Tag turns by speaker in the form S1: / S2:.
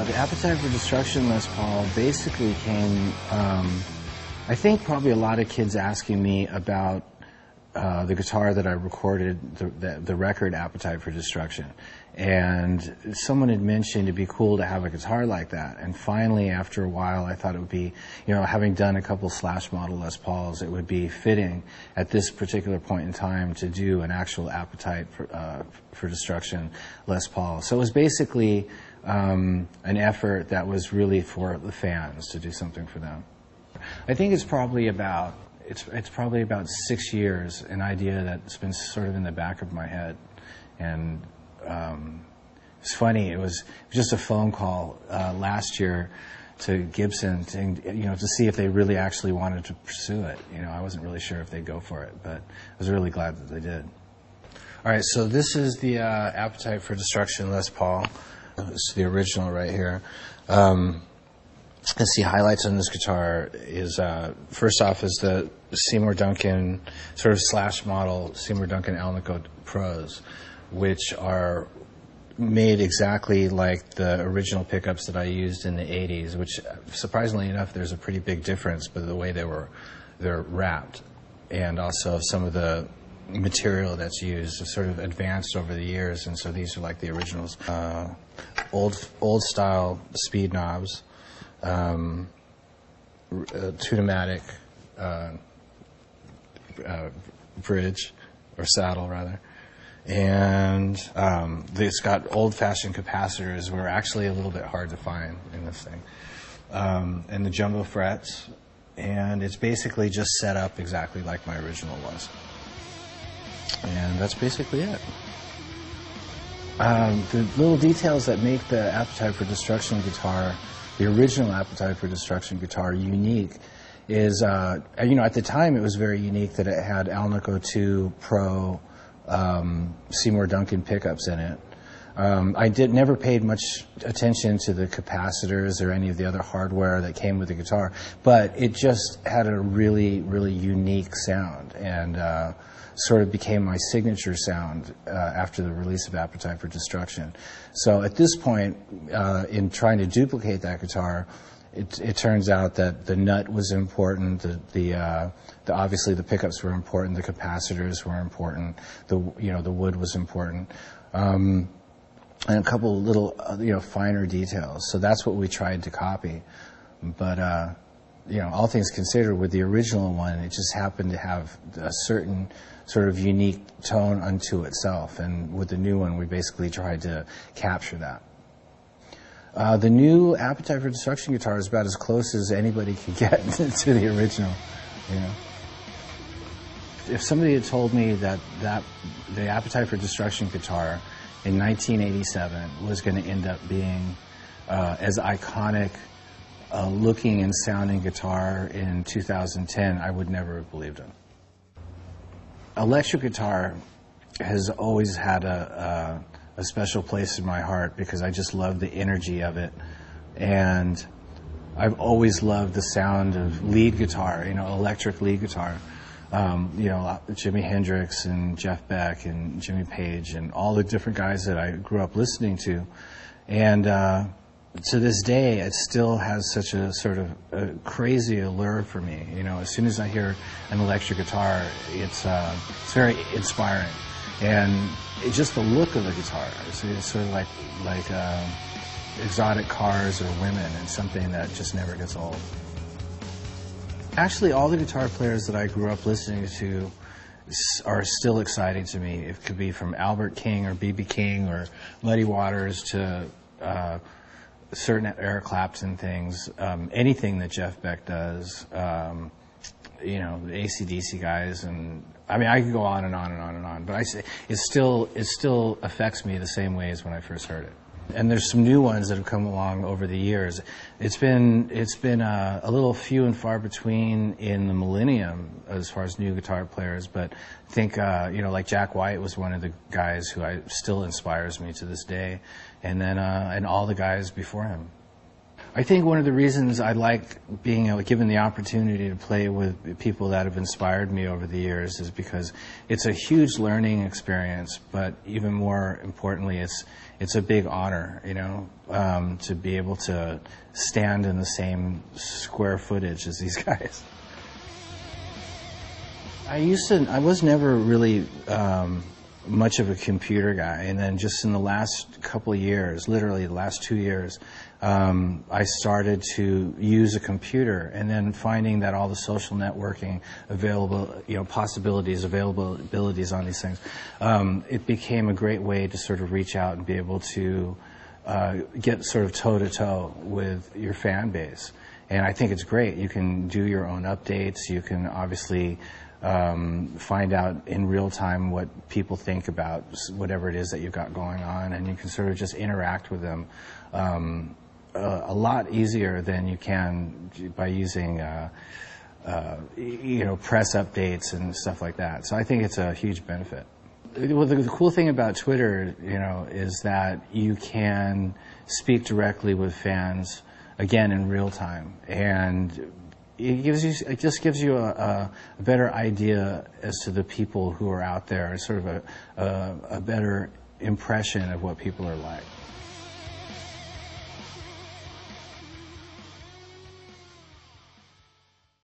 S1: The appetite for destruction, Les Paul, basically came, I think probably a lot of kids asking me about the guitar that I recorded, the record Appetite for Destruction. And someone had mentioned it'd be cool to have a guitar like that. And finally, after a while, I thought it would be, having done a couple Slash model Les Pauls, it would be fitting at this particular point in time to do an actual Appetite for Destruction Les Paul. So it was basically an effort that was really for the fans, to do something for them. I think it's probably about 6 years, an idea that's been sort of in the back of my head. And it's funny, it was just a phone call last year to Gibson to see if they really actually wanted to pursue it. I wasn't really sure if they'd go for it, but I was really glad that they did. All right, so this is the Appetite for Destruction Les Paul. It's the original right here. Let's see, highlights on this guitar is, first off, is the Seymour Duncan, sort of Slash model Seymour Duncan Alnico Pros, which are made exactly like the original pickups that I used in the 80s, which, surprisingly enough, there's a pretty big difference, but the way they're wrapped, and also some of the material that's used has sort of advanced over the years, and so these are like the originals. Old style speed knobs, Tune-o-matic bridge, or saddle rather, and it's got old-fashioned capacitors, were actually a little bit hard to find in this thing, and the jumbo frets, and it's basically just set up exactly like my original was. And that's basically it. The little details that make the Appetite for Destruction guitar, the original Appetite for Destruction guitar, unique is, at the time it was very unique that it had Alnico 2 Pro Seymour Duncan pickups in it. I never paid much attention to the capacitors or any of the other hardware that came with the guitar, but it just had a really, really unique sound, and sort of became my signature sound after the release of Appetite for Destruction. So at this point, in trying to duplicate that guitar, it turns out that the nut was important, obviously the pickups were important, the capacitors were important, the wood was important, and a couple of little finer details. So that's what we tried to copy. But all things considered, with the original one, it just happened to have a certain sort of unique tone unto itself, and with the new one, we basically tried to capture that. The new Appetite for Destruction guitar is about as close as anybody could get to the original. If somebody had told me that the Appetite for Destruction guitar in 1987 was going to end up being as iconic looking and sounding guitar in 2010, I would never have believed it. Electric guitar has always had a special place in my heart because I just love the energy of it, and I've always loved the sound of lead guitar, electric lead guitar. Jimi Hendrix and Jeff Beck and Jimmy Page and all the different guys that I grew up listening to, and to this day, it still has such a sort of a crazy allure for me. As soon as I hear an electric guitar, it's very inspiring, and it's just the look of the guitar. It's sort of like exotic cars or women, and something that just never gets old. Actually, all the guitar players that I grew up listening to are still exciting to me. It could be from Albert King or B.B. King or Muddy Waters to certain Eric Clapton things, anything that Jeff Beck does, the AC/DC guys, and I could go on and on and on and on. But it still affects me the same way as when I first heard it. And there's some new ones that have come along over the years. It's been a little few and far between in the millennium as far as new guitar players, but I think like Jack White was one of the guys who still inspires me to this day, and then and all the guys before him. I think one of the reasons I like being given the opportunity to play with people that have inspired me over the years is because it's a huge learning experience, but even more importantly, it's a big honor, to be able to stand in the same square footage as these guys. I was never really much of a computer guy, and then just in the last couple of years, literally the last 2 years, I started to use a computer, and then finding that all the social networking availabilities on these things, it became a great way to sort of reach out and be able to get sort of toe-to-toe with your fan base. And I think it's great. You can do your own updates. You can obviously find out in real time what people think about whatever it is that you've got going on, and you can sort of just interact with them a lot easier than you can by using press updates and stuff like that. So I think it's a huge benefit. Well, the cool thing about Twitter, is that you can speak directly with fans again in real time, and it just gives you a better idea as to the people who are out there, sort of a better impression of what people are like.